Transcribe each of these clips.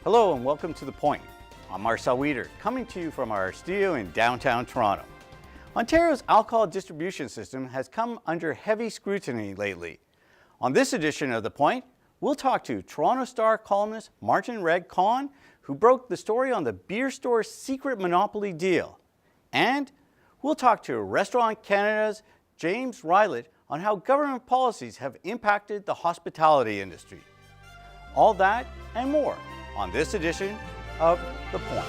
Hello and welcome to The Point. I'm Marcel Wieder, coming to you from our studio in downtown Toronto. Ontario's alcohol distribution system has come under heavy scrutiny lately. On this edition of The Point, we'll talk to Toronto Star columnist Martin Regg Cohn, who broke the story on the beer store's secret monopoly deal. And we'll talk to Restaurant Canada's James Rillet on how government policies have impacted the hospitality industry. All that and more on this edition of The Point.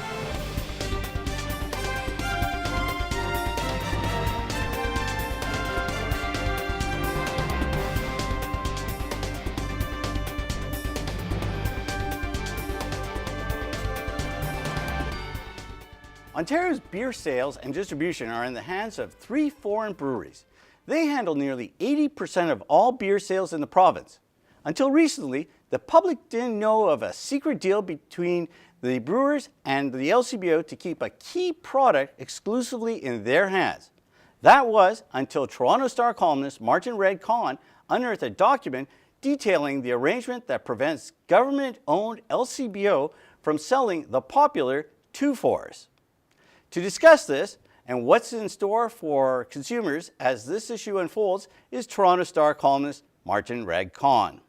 Ontario's beer sales and distribution are in the hands of 3 foreign breweries. They handle nearly 80% of all beer sales in the province. Until recently, the public didn't know of a secret deal between the brewers and the LCBO to keep a key product exclusively in their hands. That was until Toronto Star columnist Martin Regg Cohn unearthed a document detailing the arrangement that prevents government-owned LCBO from selling the popular 2-4s. To discuss this and what's in store for consumers as this issue unfolds is Toronto Star columnist Martin Regg Cohn.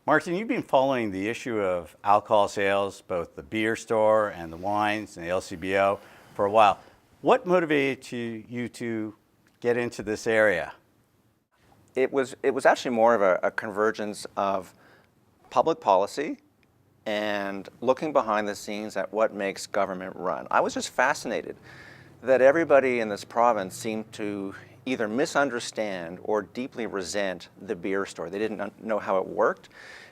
Martin, you've been following the issue of alcohol sales, both the beer store and the wines and the LCBO, for a while. What motivated you to get into this area? It was actually more of a convergence of public policy and looking behind the scenes at what makes government run. I was just fascinated that everybody in this province seemed to either misunderstand or deeply resent the beer store. They didn't know how it worked,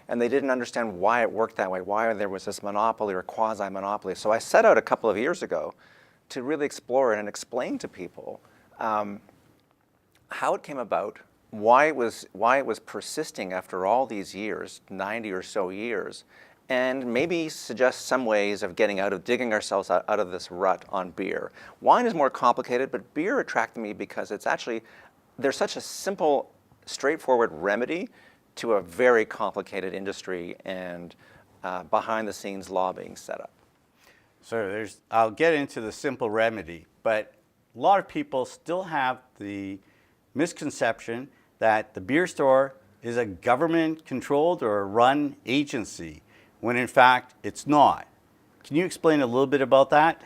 and they didn't understand why it worked that way, why there was this monopoly or quasi-monopoly. So I set out a couple of years ago to really explore it and explain to people how it came about, why it was persisting after all these years, 90 or so years, and maybe suggest some ways of digging ourselves out of this rut on beer. Wine is more complicated, but beer attracted me because there's such a simple, straightforward remedy to a very complicated industry and behind-the-scenes lobbying setup. So I'll get into the simple remedy, but a lot of people still have the misconception that the beer store is a government-controlled or run agency, when in fact it's not. Can you explain a little bit about that?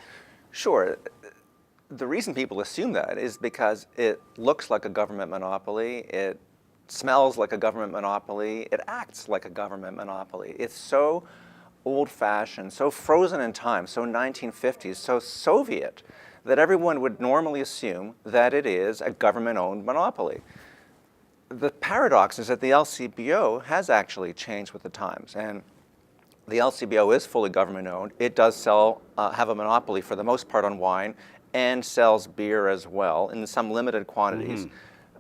Sure. The reason people assume that is because it looks like a government monopoly, it smells like a government monopoly, it acts like a government monopoly. It's so old-fashioned, so frozen in time, so 1950s, so Soviet, that everyone would normally assume that it is a government-owned monopoly. The paradox is that the LCBO has actually changed with the times, and the LCBO is fully government-owned. It does have a monopoly for the most part on wine and sells beer as well in some limited quantities.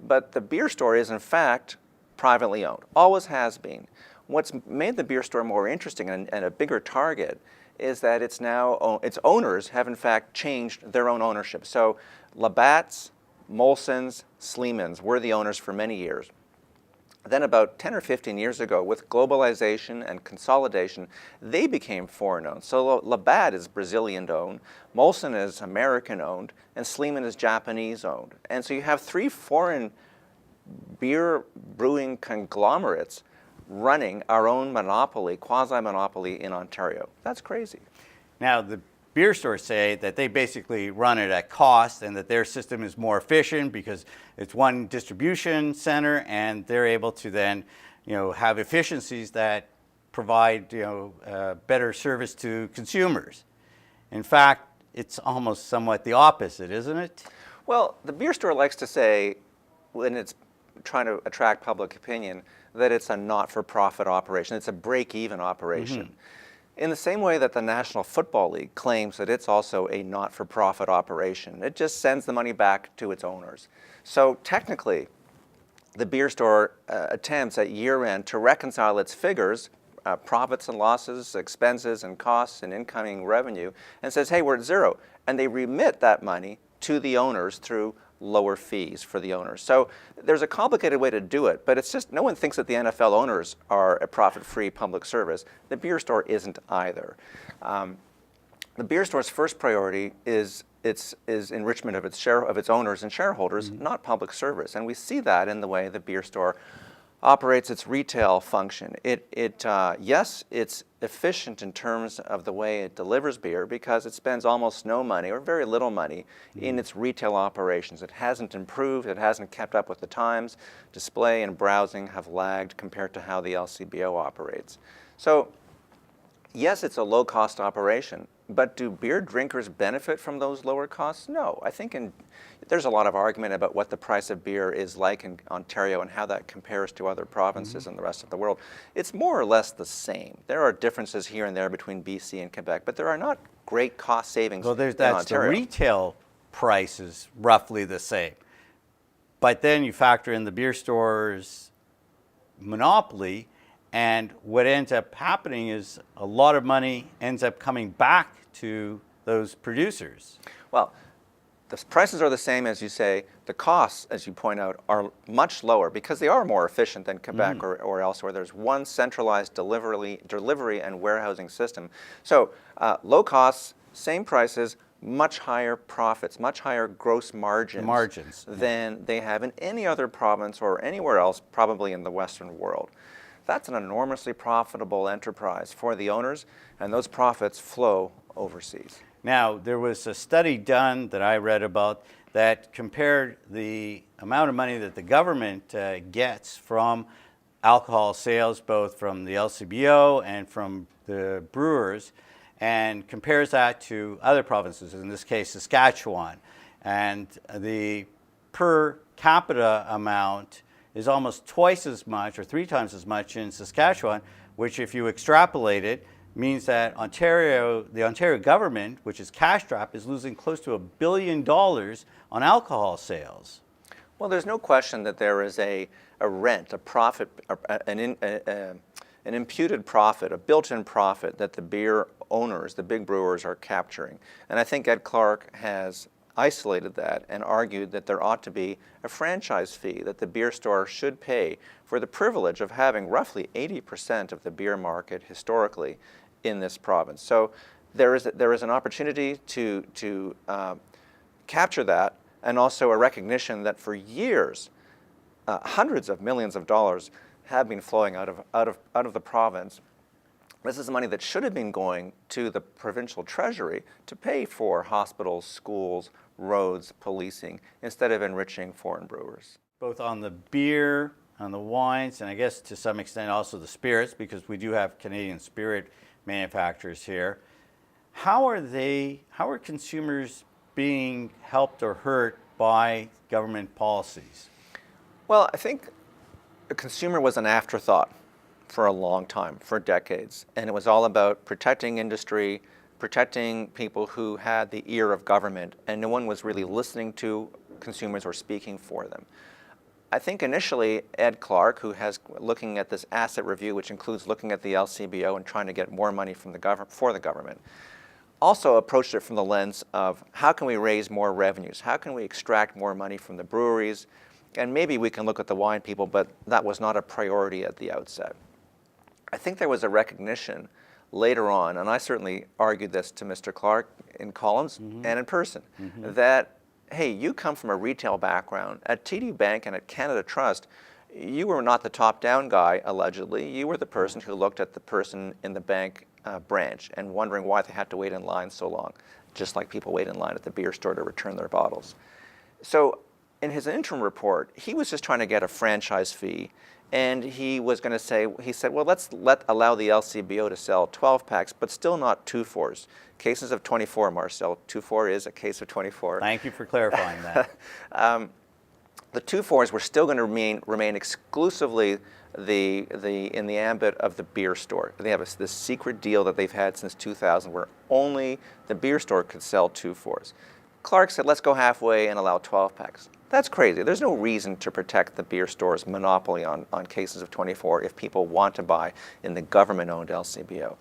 But the beer store is in fact privately owned, always has been. What's made the beer store more interesting and a bigger target is that its owners have in fact changed their own ownership. So Labatt's, Molson's, Sleeman's were the owners for many years. Then about 10 or 15 years ago, with globalization and consolidation, they became foreign-owned. So Labatt is Brazilian-owned, Molson is American-owned, and Sleeman is Japanese-owned. And so you have 3 foreign beer brewing conglomerates running our own monopoly, quasi-monopoly in Ontario. That's crazy. Now, the beer stores say that they basically run it at cost and that their system is more efficient because it's one distribution center and they're able to then, have efficiencies that provide, better service to consumers. In fact, it's almost somewhat the opposite, isn't it? Well, the beer store likes to say, when it's trying to attract public opinion, that it's a not-for-profit operation. It's a break-even operation. In the same way that the National Football League claims that it's also a not-for-profit operation. It just sends the money back to its owners. So technically, the beer store attempts at year-end to reconcile its figures, profits and losses, expenses and costs and incoming revenue, and says, hey, we're at zero. And they remit that money to the owners through lower fees for the owners. So there's a complicated way to do it, but it's just no one thinks that the NFL owners are a profit-free public service. The beer store isn't either. The beer store's first priority is enrichment of its owners and shareholders, not public service. And we see that in the way the beer store operates its retail function. Yes, it's efficient in terms of the way it delivers beer because it spends almost no money or very little money in its retail operations. It hasn't improved, it hasn't kept up with the times. Display and browsing have lagged compared to how the LCBO operates. So yes, it's a low-cost operation, but do beer drinkers benefit from those lower costs? No. I think there's a lot of argument about what the price of beer is like in Ontario and how that compares to other provinces in the rest of the world. It's more or less the same. There are differences here and there between BC and Quebec, but there are not great cost savings in Ontario. The retail price is roughly the same. But then you factor in the beer store's monopoly, and what ends up happening is a lot of money ends up coming back to those producers. Well, the prices are the same, as you say. The costs, as you point out, are much lower because they are more efficient than Quebec or elsewhere. There's one centralized delivery and warehousing system. So low costs, same prices, much higher profits, much higher gross margins than they have in any other province or anywhere else, probably in the Western world. That's an enormously profitable enterprise for the owners, and those profits flow overseas. Now, there was a study done that I read about that compared the amount of money that the government gets from alcohol sales, both from the LCBO and from the brewers, and compares that to other provinces, in this case Saskatchewan. And the per capita amount is almost twice as much or 3 times as much in Saskatchewan, which if you extrapolate it, means that the Ontario government, which is cash-strapped, is losing close to $1 billion on alcohol sales. Well, there's no question that there is a rent, a profit, an imputed profit, a built-in profit that the beer owners, the big brewers, are capturing. And I think Ed Clark has isolated that and argued that there ought to be a franchise fee that the beer store should pay for the privilege of having roughly 80% of the beer market historically in this province. So there is an opportunity to capture that, and also a recognition that for years, hundreds of millions of dollars have been flowing out of the province. This is money that should have been going to the provincial treasury to pay for hospitals, schools, roads, policing, instead of enriching foreign brewers. Both on the beer, on the wines, and I guess to some extent also the spirits, because we do have Canadian spirit manufacturers here. How are consumers being helped or hurt by government policies? Well, I think the consumer was an afterthought for a long time, for decades. And it was all about protecting industry, protecting people who had the ear of government, and no one was really listening to consumers or speaking for them. I think initially Ed Clark, who has looking at this asset review, which includes looking at the LCBO and trying to get more money from for the government, also approached it from the lens of how can we raise more revenues? How can we extract more money from the breweries? And maybe we can look at the wine people, but that was not a priority at the outset. I think there was a recognition later on, and I certainly argued this to Mr. Clark in columns and in person, that, hey, you come from a retail background. At TD Bank and at Canada Trust, you were not the top-down guy, allegedly. You were the person who looked at the person in the bank branch and wondering why they had to wait in line so long, just like people wait in line at the beer store to return their bottles. So in his interim report, he was just trying to get a franchise fee, and he was going to say, he said, well, let's allow the LCBO to sell 12-packs, but still not 2-4s. Cases of 24, Marcel. 2-4 is a case of 24. Thank you for clarifying that. The 2-4s were still going to remain exclusively in the ambit of the beer store. They have this secret deal that they've had since 2000 where only the beer store could sell 2-4s. Clark said, let's go halfway and allow 12-packs. That's crazy. There's no reason to protect the beer store's monopoly on cases of 24 if people want to buy in the government-owned LCBO.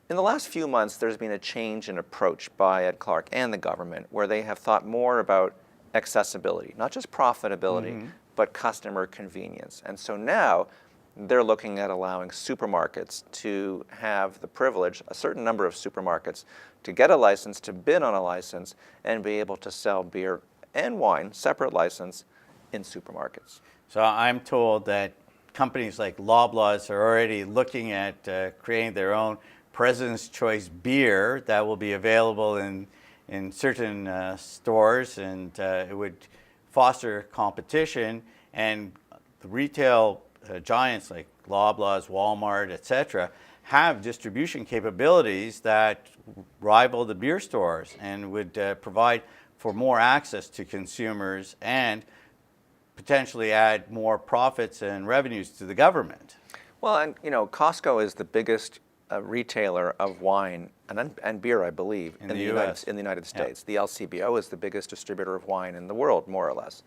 In the last few months, there's been a change in approach by Ed Clark and the government where they have thought more about accessibility, not just profitability, but customer convenience. And so now they're looking at allowing supermarkets to have the privilege, a certain number of supermarkets, to get a license, to bid on a license, and be able to sell beer and wine, separate license, in supermarkets. So I'm told that companies like Loblaws are already looking at creating their own President's Choice beer that will be available in certain stores, and it would foster competition, and the retail giants like Loblaws, Walmart, etc., have distribution capabilities that rival the beer stores and would provide for more access to consumers and potentially add more profits and revenues to the government. Well, and Costco is the biggest retailer of wine and beer, I believe, in the United States. Yeah. The LCBO is the biggest distributor of wine in the world, more or less.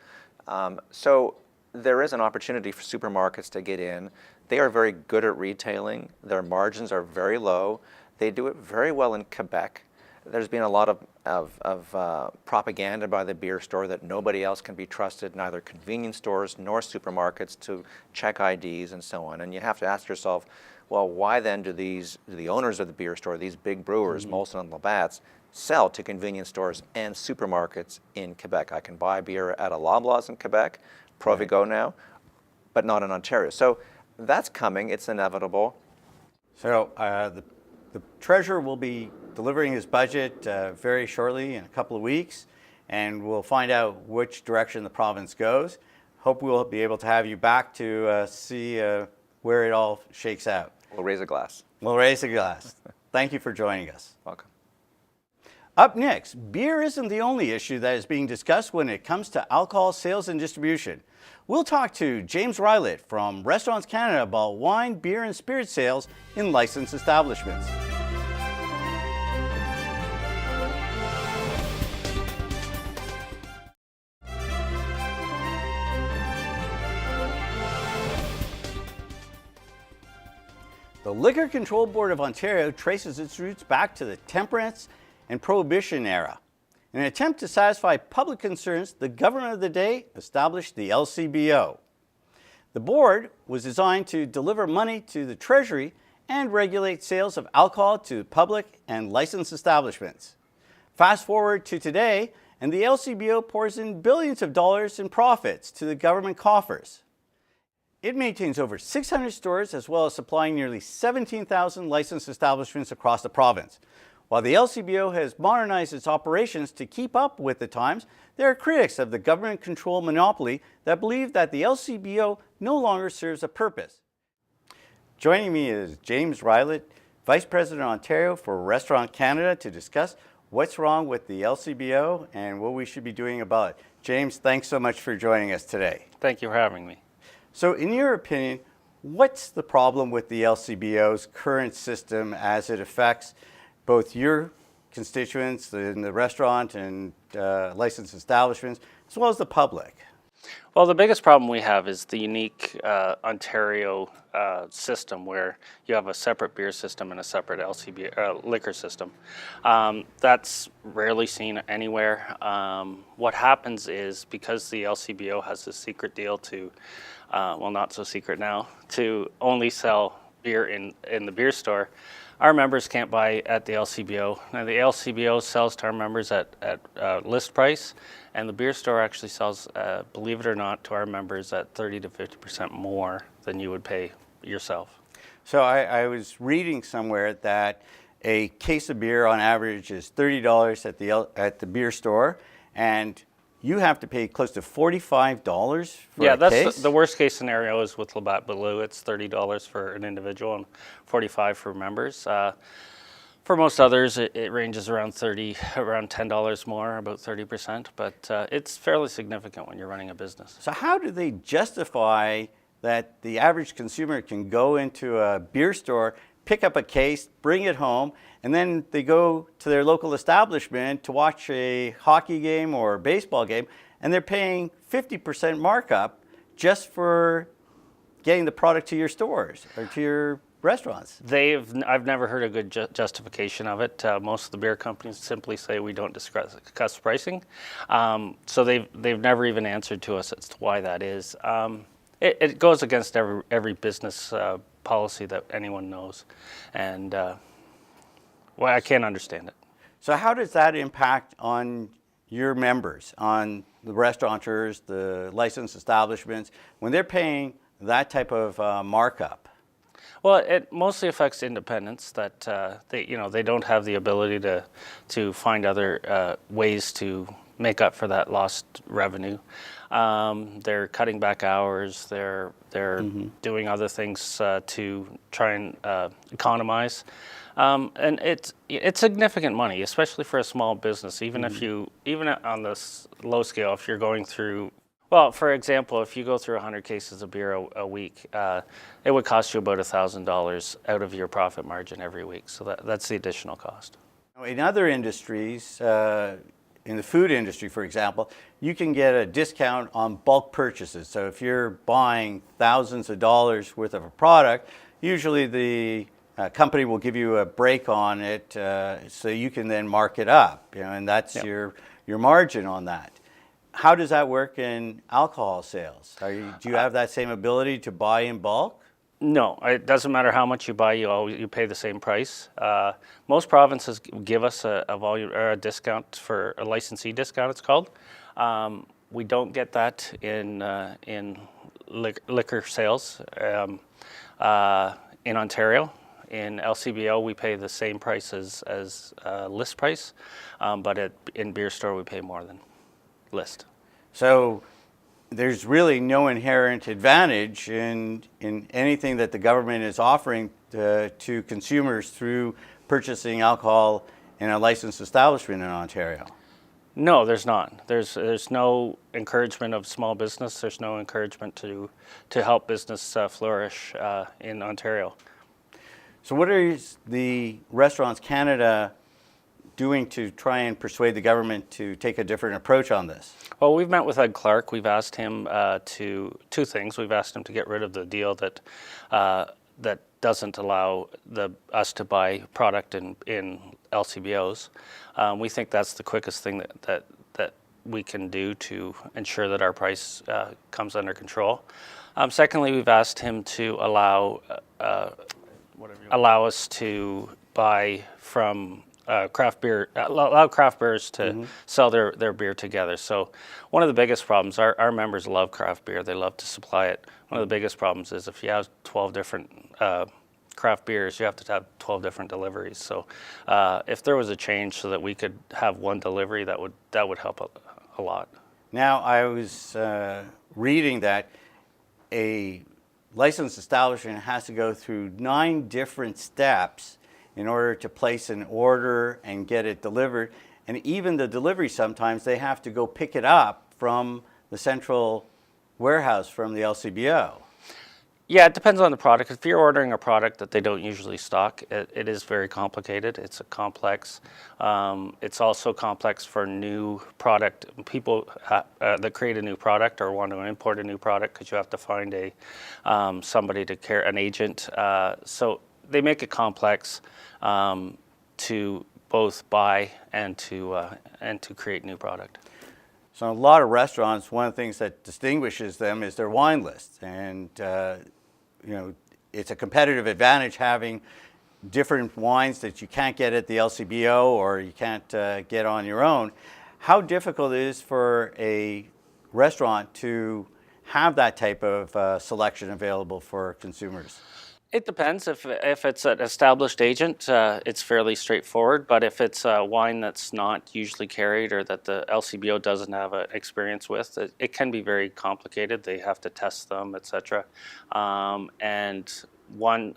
So there is an opportunity for supermarkets to get in. They are very good at retailing. Their margins are very low. They do it very well in Quebec. There's been a lot of propaganda by the beer store that nobody else can be trusted, neither convenience stores nor supermarkets, to check IDs and so on. And you have to ask yourself, well, why then do the owners of the beer store, these big brewers, Molson and Labatt's, sell to convenience stores and supermarkets in Quebec? I can buy beer at a Loblaws in Quebec, Provigo now, but not in Ontario. So that's coming. It's inevitable. So the Treasurer will be delivering his budget very shortly, in a couple of weeks, and we'll find out which direction the province goes. Hope we'll be able to have you back to see where it all shakes out. We'll raise a glass. We'll raise a glass. Thank you for joining us. Welcome. Up next, beer isn't the only issue that is being discussed when it comes to alcohol sales and distribution. We'll talk to James Rillet from Restaurants Canada about wine, beer, and spirit sales in licensed establishments. The Liquor Control Board of Ontario traces its roots back to the temperance and prohibition era. In an attempt to satisfy public concerns, the government of the day established the LCBO. The board was designed to deliver money to the Treasury and regulate sales of alcohol to public and licensed establishments. Fast forward to today, and the LCBO pours in billions of dollars in profits to the government coffers. It maintains over 600 stores, as well as supplying nearly 17,000 licensed establishments across the province. While the LCBO has modernized its operations to keep up with the times, there are critics of the government-controlled monopoly that believe that the LCBO no longer serves a purpose. Joining me is James Rillet, Vice President Ontario for Restaurant Canada, to discuss what's wrong with the LCBO and what we should be doing about it. James, thanks so much for joining us today. Thank you for having me. So in your opinion, what's the problem with the LCBO's current system as it affects both your constituents in the restaurant and licensed establishments, as well as the public? Well, the biggest problem we have is the unique Ontario system, where you have a separate beer system and a separate liquor system. That's rarely seen anywhere. What happens is, because the LCBO has a secret deal to, well, not so secret now, to only sell beer in the beer store, our members can't buy at the LCBO. Now, the LCBO sells to our members at list price, and the beer store actually sells, believe it or not, to our members at 30 to 50% more than you would pay yourself. So I was reading somewhere that a case of beer on average is $30 at the beer store, and you have to pay close to $45 for a case? Yeah, that's the worst case scenario is with Labatt Blue. It's $30 for an individual and $45 for members. For most others, it ranges around $10 more, about 30%, but it's fairly significant when you're running a business. So how do they justify that the average consumer can go into a beer store, pick up a case, bring it home, and then they go to their local establishment to watch a hockey game or a baseball game, and they're paying 50% markup just for getting the product to your stores or to your restaurants? I've never heard a good justification of it. Most of the beer companies simply say we don't discuss pricing. So they've never even answered to us as to why that is. It goes against every business policy that anyone knows, and well, I can't understand it. So how does that impact on your members, on the restaurateurs, the licensed establishments, when they're paying that type of markup? Well, it mostly affects independents that they don't have the ability to find other ways to make up for that lost revenue. They're cutting back hours. They're doing other things to try and economize. And it's significant money, especially for a small business. Even on this low scale, if you're going through, well, for example, if you go through 100 cases of beer a week, it would cost you about $1,000 out of your profit margin every week. So that's the additional cost. In other industries, in the food industry, for example, you can get a discount on bulk purchases. So if you're buying thousands of dollars worth of a product, usually the company will give you a break on it, so you can then mark it up, and that's your margin on that. How does that work in alcohol sales? Do you have that same ability to buy in bulk? No, it doesn't matter how much you buy. You pay the same price. Most provinces give us a volume or a discount for a licensee discount. It's called. We don't get that in liquor sales in Ontario. In LCBO, we pay the same price as list price, but in beer store we pay more than list. So there's really no inherent advantage in anything that the government is offering to consumers through purchasing alcohol in a licensed establishment in Ontario. No, there's not. There's no encouragement of small business. There's no encouragement to help business flourish in Ontario. So what are the Restaurants Canada doing to try and persuade the government to take a different approach on this? Well, we've met with Ed Clark. We've asked him to two things. We've asked him to get rid of the deal that doesn't allow us to buy product in LCBOs. We think that's the quickest thing that we can do to ensure that our price comes under control. Secondly, we've asked him to allow us to buy from craft beer, allow craft beers to sell their beer together. So one of the biggest problems, our members love craft beer. They love to supply it. One of the biggest problems is if you have 12 different craft beers, you have to have 12 different deliveries. So if there was a change so that we could have one delivery, that would help a lot. Now, I was reading that a licensed establishment has to go through 9 different steps in order to place an order and get it delivered. And even the delivery, sometimes they have to go pick it up from the central warehouse from the LCBO. Yeah, it depends on the product. If you're ordering a product that they don't usually stock, it is very complicated. It's complex. It's also complex for new product. People that create a new product or want to import a new product, because you have to find somebody to care, an agent. So they make it complex to both buy and to create new product. So a lot of restaurants, one of the things that distinguishes them is their wine list, and it's a competitive advantage having different wines that you can't get at the LCBO or you can't get on your own. How difficult it is for a restaurant to have that type of selection available for consumers? It depends. If it's an established agent, it's fairly straightforward. But if it's a wine that's not usually carried or that the LCBO doesn't have an experience with, it can be very complicated. They have to test them, etc. And one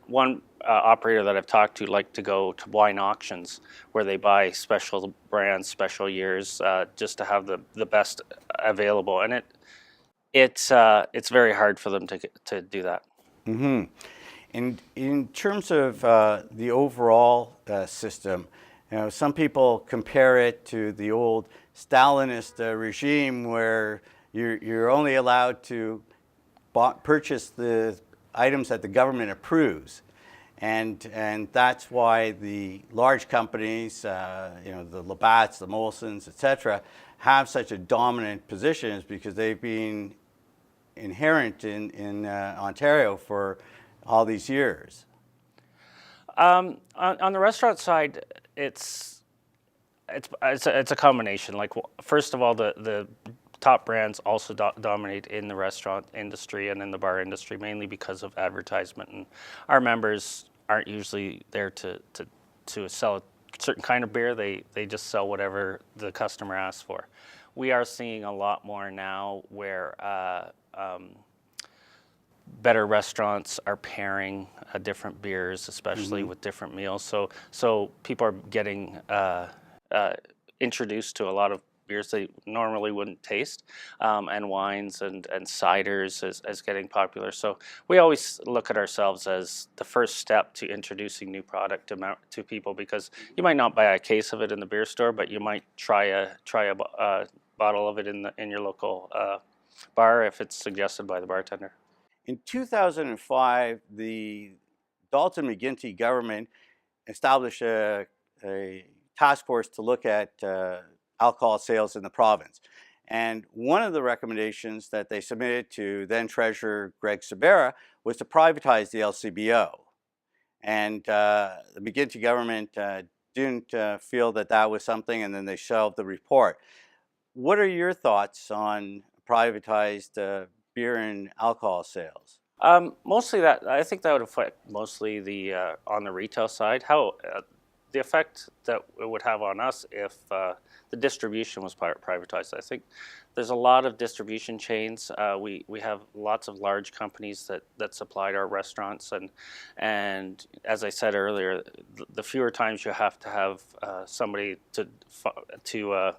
operator that I've talked to like to go to wine auctions where they buy special brands, special years, just to have the best available. And it's very hard for them to do that. Mm-hmm. And in terms of the overall system, some people compare it to the old Stalinist regime where you're only allowed to purchase the items that the government approves. And that's why the large companies, the Labatt's, the Molsons, etc., have such a dominant position, is because they've been inherent in Ontario for all these years. On the restaurant side, it's a combination. Like, first of all, the top brands also dominate in the restaurant industry and in the bar industry, mainly because of advertisement. And our members aren't usually there to sell a certain kind of beer. They just sell whatever the customer asks for. We are seeing a lot more now where better restaurants are pairing different beers, especially with different meals. So people are getting introduced to a lot of beers they normally wouldn't taste, and wines and ciders as getting popular. So we always look at ourselves as the first step to introducing new product to people, because you might not buy a case of it in the beer store, but you might try a bottle of it in your local bar if it's suggested by the bartender. In 2005, the Dalton McGuinty government established a task force to look at alcohol sales in the province. And one of the recommendations that they submitted to then Treasurer Greg Sabera was to privatize the LCBO. And the McGuinty government didn't feel that was something, and then they shelved the report. What are your thoughts on privatized beer and alcohol sales? Mostly I think that would affect mostly on the retail side. The effect that it would have on us if the distribution was privatized. I think there's a lot of distribution chains. We have lots of large companies that supplied our restaurants, and as I said earlier, the fewer times you have to have somebody to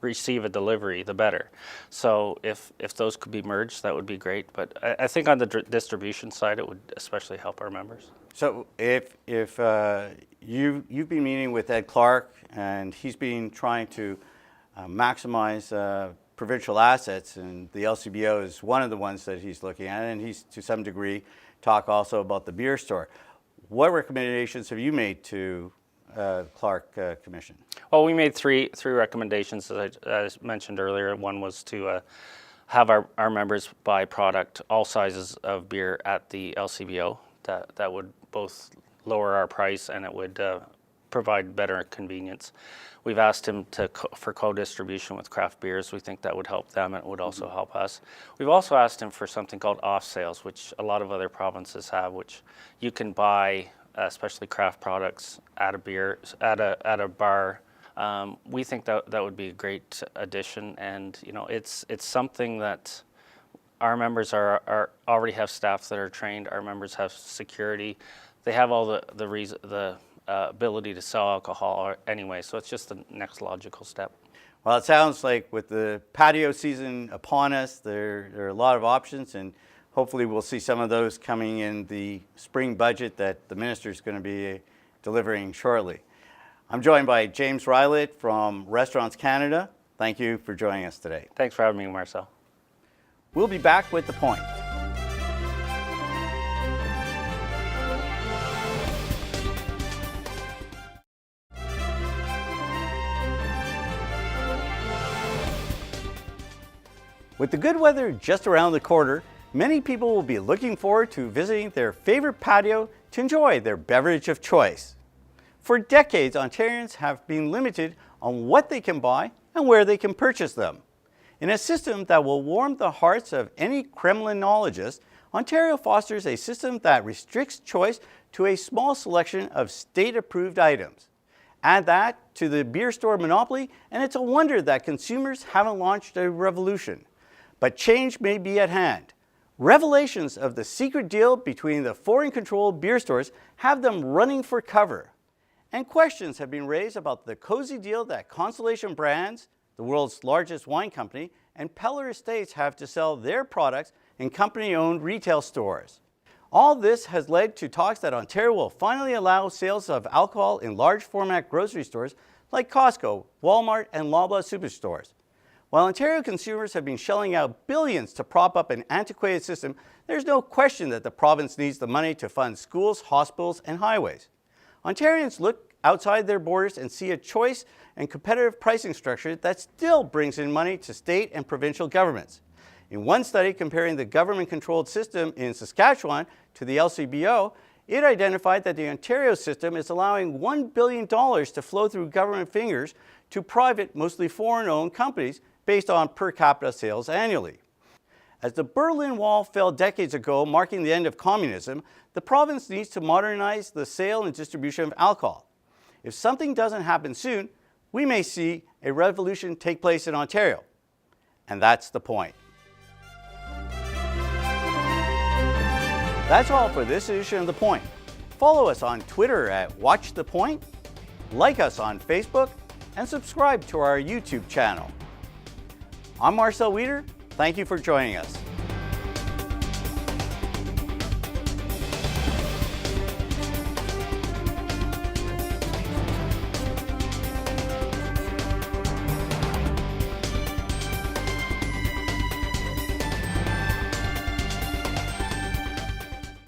receive a delivery, the better. So if those could be merged, that would be great. But I think on the distribution side, it would especially help our members. So if you've been meeting with Ed Clark, and he's been trying to maximize provincial assets, and the LCBO is one of the ones that he's looking at, and he's to some degree talk also about the beer store. What recommendations have you made to Clark Commission? Well, we made three recommendations, as I mentioned earlier. One was to have our members buy product, all sizes of beer at the LCBO. That would both lower our price, and it would provide better convenience. We've asked him for co-distribution with craft beers. We think that would help them, and it would also help us. We've also asked him for something called off sales, which a lot of other provinces have, which you can buy, especially craft products, at a bar. We think that would be a great addition, and it's something that our members already have staff that are trained. Our members have security. They have all the ability to sell alcohol anyway, so it's just the next logical step. Well, it sounds like with the patio season upon us, there are a lot of options, and hopefully we'll see some of those coming in the spring budget that the minister is going to be delivering shortly. I'm joined by James Rillet from Restaurants Canada. Thank you for joining us today. Thanks for having me, Marcel. We'll be back with The Point. With the good weather just around the corner, many people will be looking forward to visiting their favorite patio to enjoy their beverage of choice. For decades, Ontarians have been limited on what they can buy and where they can purchase them. In a system that will warm the hearts of any Kremlinologist, Ontario fosters a system that restricts choice to a small selection of state-approved items. Add that to the beer store monopoly, and it's a wonder that consumers haven't launched a revolution. But change may be at hand. Revelations of the secret deal between the foreign-controlled beer stores have them running for cover. And questions have been raised about the cozy deal that Constellation Brands, the world's largest wine company, and Peller Estates have to sell their products in company-owned retail stores. All this has led to talks that Ontario will finally allow sales of alcohol in large-format grocery stores like Costco, Walmart, and Loblaw superstores. While Ontario consumers have been shelling out billions to prop up an antiquated system, there's no question that the province needs the money to fund schools, hospitals, and highways. Ontarians look outside their borders and see a choice and competitive pricing structure that still brings in money to state and provincial governments. In one study comparing the government-controlled system in Saskatchewan to the LCBO, it identified that the Ontario system is allowing $1 billion to flow through government fingers to private, mostly foreign-owned companies based on per capita sales annually. As the Berlin Wall fell decades ago, marking the end of communism, the province needs to modernize the sale and distribution of alcohol. If something doesn't happen soon, we may see a revolution take place in Ontario. And that's the point. That's all for this edition of The Point. Follow us on Twitter at WatchThePoint, like us on Facebook, and subscribe to our YouTube channel. I'm Marcel Wieder. Thank you for joining us.